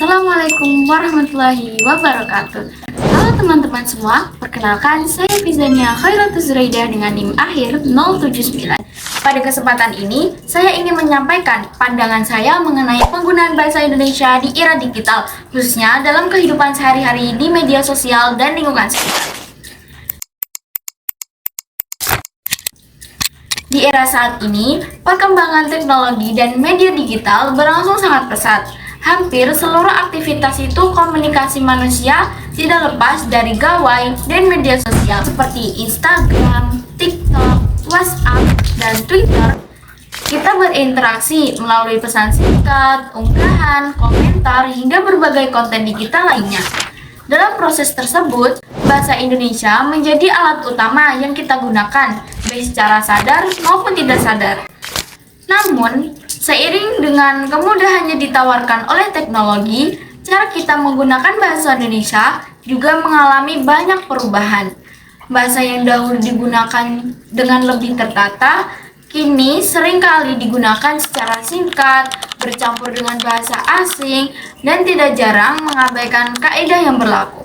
Assalamualaikum warahmatullahi wabarakatuh. Halo teman-teman semua, perkenalkan saya Fizania Khairatul Zuraidah dengan NIM akhir 079. Pada kesempatan ini, saya ingin menyampaikan pandangan saya mengenai penggunaan bahasa Indonesia di era digital, khususnya dalam kehidupan sehari-hari di media sosial dan lingkungan sekitar. Di era saat ini, perkembangan teknologi dan media digital berlangsung sangat pesat. Hampir seluruh aktivitas itu komunikasi manusia tidak lepas dari gawai dan media sosial seperti Instagram, TikTok, WhatsApp, dan Twitter. Kita berinteraksi melalui pesan singkat, unggahan, komentar, hingga berbagai konten digital lainnya. Dalam proses tersebut, bahasa Indonesia menjadi alat utama yang kita gunakan, baik secara sadar maupun tidak sadar. Namun, seiring dengan kemudahannya ditawarkan oleh teknologi, cara kita menggunakan bahasa Indonesia juga mengalami banyak perubahan. Bahasa yang dahulu digunakan dengan lebih tertata, kini seringkali digunakan secara singkat, bercampur dengan bahasa asing, dan tidak jarang mengabaikan kaidah yang berlaku.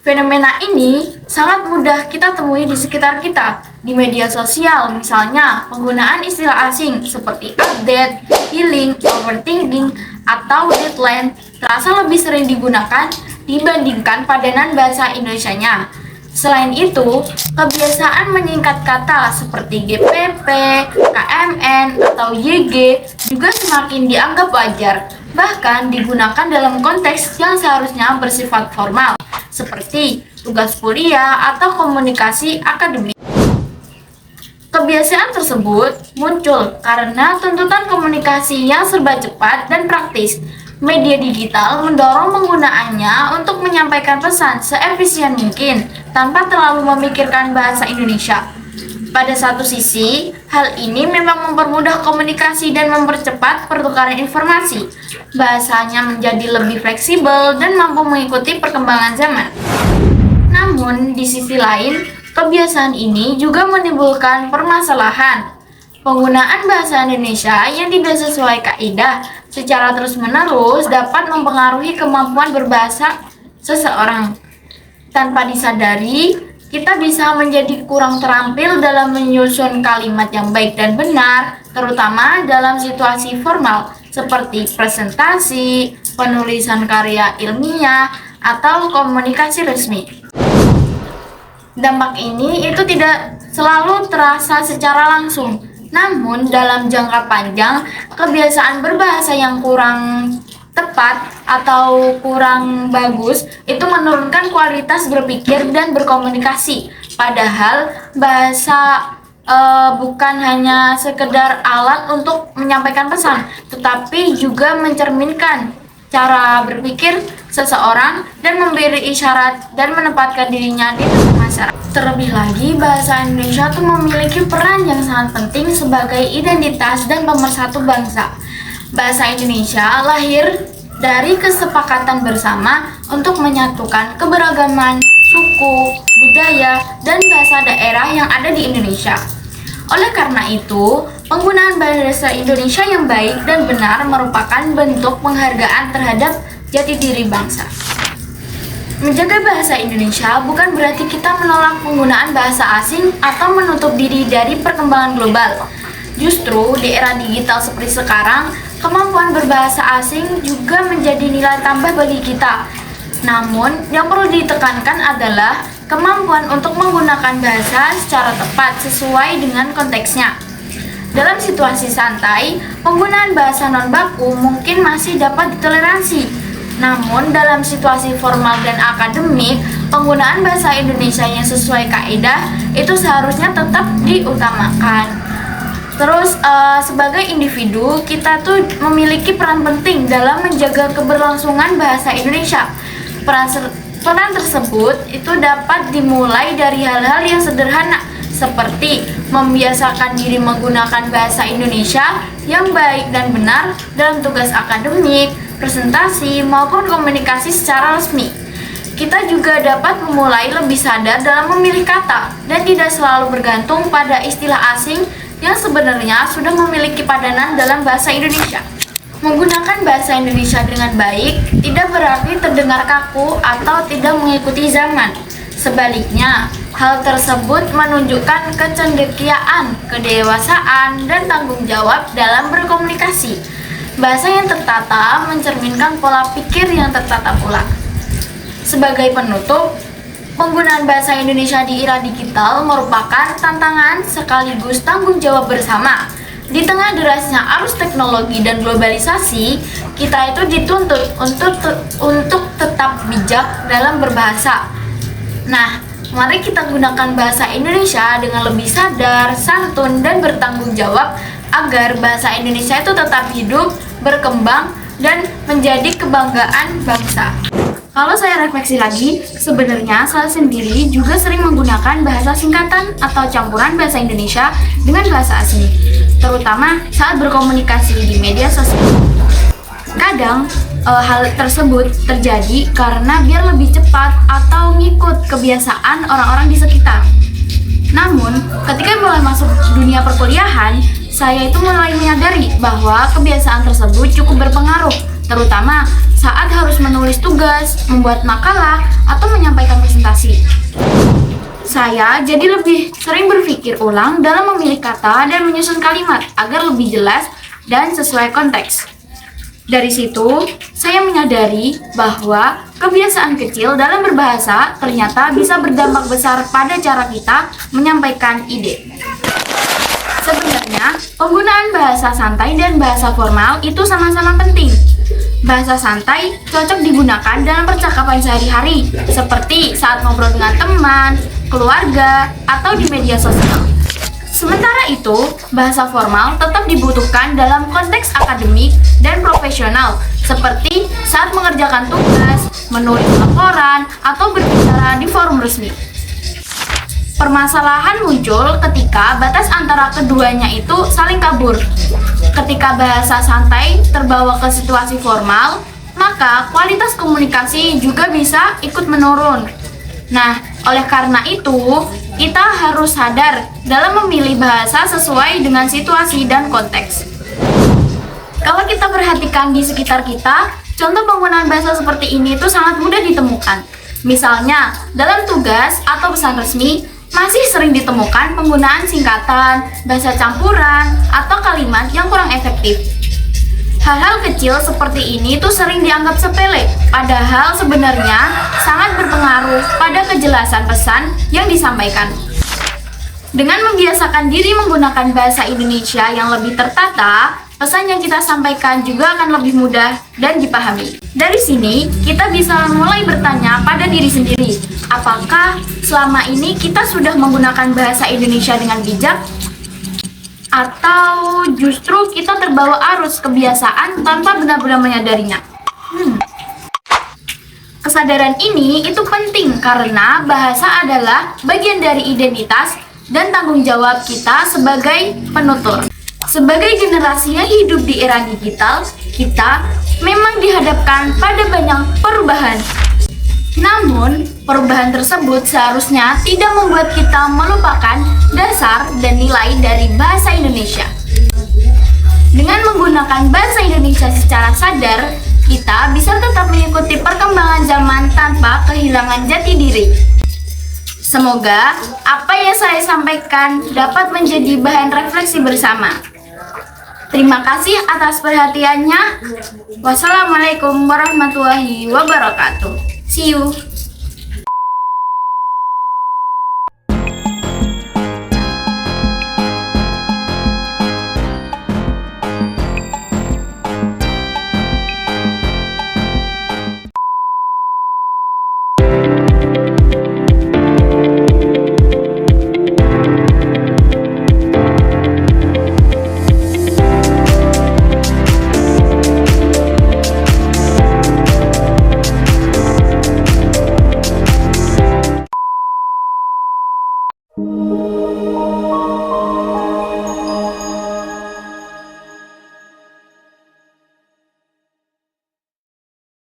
Fenomena ini sangat mudah kita temui di sekitar kita, di media sosial misalnya penggunaan istilah asing seperti update, healing, overthinking, atau deadline terasa lebih sering digunakan dibandingkan padanan bahasa Indonesianya. Selain itu, kebiasaan menyingkat kata seperti GPP, KMN, atau YG juga semakin dianggap wajar, bahkan digunakan dalam konteks yang seharusnya bersifat formal, seperti tugas kuliah atau komunikasi akademik. Kebiasaan tersebut muncul karena tuntutan komunikasi yang serba cepat dan praktis. Media digital mendorong penggunaannya untuk menyampaikan pesan seefisien mungkin tanpa terlalu memikirkan bahasa Indonesia. Pada satu sisi, hal ini memang mempermudah komunikasi dan mempercepat pertukaran informasi. Bahasanya menjadi lebih fleksibel dan mampu mengikuti perkembangan zaman. Namun, di sisi lain, kebiasaan ini juga menimbulkan permasalahan. Penggunaan bahasa Indonesia yang tidak sesuai kaidah secara terus-menerus dapat mempengaruhi kemampuan berbahasa seseorang. Tanpa disadari, kita bisa menjadi kurang terampil dalam menyusun kalimat yang baik dan benar, terutama dalam situasi formal seperti presentasi, penulisan karya ilmiah, atau komunikasi resmi. Dampak ini itu tidak selalu terasa secara langsung. Namun, dalam jangka panjang, kebiasaan berbahasa yang kurang tepat atau kurang bagus itu menurunkan kualitas berpikir dan berkomunikasi. Padahal, bahasa bukan hanya sekedar alat untuk menyampaikan pesan, tetapi juga mencerminkan cara berpikir seseorang dan memberi isyarat dan menempatkan dirinya di tengah masyarakat. Terlebih lagi, bahasa Indonesia itu memiliki peran yang sangat penting sebagai identitas dan pemersatu bangsa. Bahasa Indonesia lahir dari kesepakatan bersama untuk menyatukan keberagaman suku, budaya, dan bahasa daerah yang ada di Indonesia. Oleh karena itu, penggunaan bahasa Indonesia yang baik dan benar merupakan bentuk penghargaan terhadap jati diri bangsa. Menjaga bahasa Indonesia bukan berarti kita menolak penggunaan bahasa asing atau menutup diri dari perkembangan global. Justru di era digital seperti sekarang, kemampuan berbahasa asing juga menjadi nilai tambah bagi kita. Namun, yang perlu ditekankan adalah kemampuan untuk menggunakan bahasa secara tepat sesuai dengan konteksnya. Dalam situasi santai, penggunaan bahasa non-baku mungkin masih dapat ditoleransi. Namun, dalam situasi formal dan akademik, penggunaan bahasa Indonesia yang sesuai kaidah itu seharusnya tetap diutamakan. Terus, sebagai individu, kita tuh memiliki peran penting dalam menjaga keberlangsungan bahasa Indonesia. Peran tersebut itu dapat dimulai dari hal-hal yang sederhana, seperti membiasakan diri menggunakan bahasa Indonesia yang baik dan benar dalam tugas akademik, presentasi, maupun komunikasi secara resmi. Kita juga dapat memulai lebih sadar dalam memilih kata dan tidak selalu bergantung pada istilah asing yang sebenarnya sudah memiliki padanan dalam bahasa Indonesia. Menggunakan bahasa Indonesia dengan baik tidak berarti terdengar kaku atau tidak mengikuti zaman. Sebaliknya, hal tersebut menunjukkan kecendekiaan, kedewasaan, dan tanggung jawab dalam berkomunikasi. Bahasa yang tertata mencerminkan pola pikir yang tertata pula. Sebagai penutup, penggunaan bahasa Indonesia di era digital merupakan tantangan sekaligus tanggung jawab bersama. Di tengah derasnya arus teknologi dan globalisasi, kita itu dituntut untuk tetap bijak dalam berbahasa. Nah, mari kita gunakan bahasa Indonesia dengan lebih sadar, santun, dan bertanggung jawab agar bahasa Indonesia itu tetap hidup, berkembang, dan menjadi kebanggaan bangsa. Kalau saya refleksi lagi, sebenarnya saya sendiri juga sering menggunakan bahasa singkatan atau campuran bahasa Indonesia dengan bahasa asing, terutama saat berkomunikasi di media sosial. Kadang hal tersebut terjadi karena biar lebih cepat atau ngikut kebiasaan orang-orang di sekitar. Namun, ketika mulai masuk dunia perkuliahan, saya itu mulai menyadari bahwa kebiasaan tersebut cukup berpengaruh, terutama saat harus menulis tugas, membuat makalah, atau menyampaikan presentasi. Saya jadi lebih sering berpikir ulang dalam memilih kata dan menyusun kalimat agar lebih jelas dan sesuai konteks. Dari situ, saya menyadari bahwa kebiasaan kecil dalam berbahasa ternyata bisa berdampak besar pada cara kita menyampaikan ide. Sebenarnya, penggunaan bahasa santai dan bahasa formal itu sama-sama penting. Bahasa santai cocok digunakan dalam percakapan sehari-hari, seperti saat ngobrol dengan teman, keluarga, atau di media sosial. Sementara itu, bahasa formal tetap dibutuhkan dalam konteks akademik dan profesional, seperti saat mengerjakan tugas, menulis laporan, atau berbicara di forum resmi. Permasalahan muncul ketika batas antara keduanya itu saling kabur. Ketika bahasa santai terbawa ke situasi formal, maka kualitas komunikasi juga bisa ikut menurun. Nah, oleh karena itu, kita harus sadar dalam memilih bahasa sesuai dengan situasi dan konteks. Kalau kita perhatikan di sekitar kita, contoh penggunaan bahasa seperti ini itu sangat mudah ditemukan. Misalnya, dalam tugas atau pesan resmi, masih sering ditemukan penggunaan singkatan, bahasa campuran, atau kalimat yang kurang efektif. Hal-hal kecil seperti ini tuh sering dianggap sepele, padahal sebenarnya sangat berpengaruh pada kejelasan pesan yang disampaikan. Dengan membiasakan diri menggunakan bahasa Indonesia yang lebih tertata, pesan yang kita sampaikan juga akan lebih mudah dan dipahami. Dari sini, kita bisa mulai bertanya pada diri sendiri, apakah selama ini kita sudah menggunakan bahasa Indonesia dengan bijak? Atau justru kita terbawa arus kebiasaan tanpa benar-benar menyadarinya? Kesadaran ini itu penting karena bahasa adalah bagian dari identitas dan tanggung jawab kita sebagai penutur. Sebagai generasi yang hidup di era digital, kita memang dihadapkan pada banyak perubahan. Namun, perubahan tersebut seharusnya tidak membuat kita melupakan dasar dan nilai dari bahasa Indonesia. Dengan menggunakan bahasa Indonesia secara sadar, kita bisa tetap mengikuti perkembangan zaman tanpa kehilangan jati diri. Semoga apa yang saya sampaikan dapat menjadi bahan refleksi bersama. Terima kasih atas perhatiannya. Wassalamualaikum warahmatullahi wabarakatuh. See you.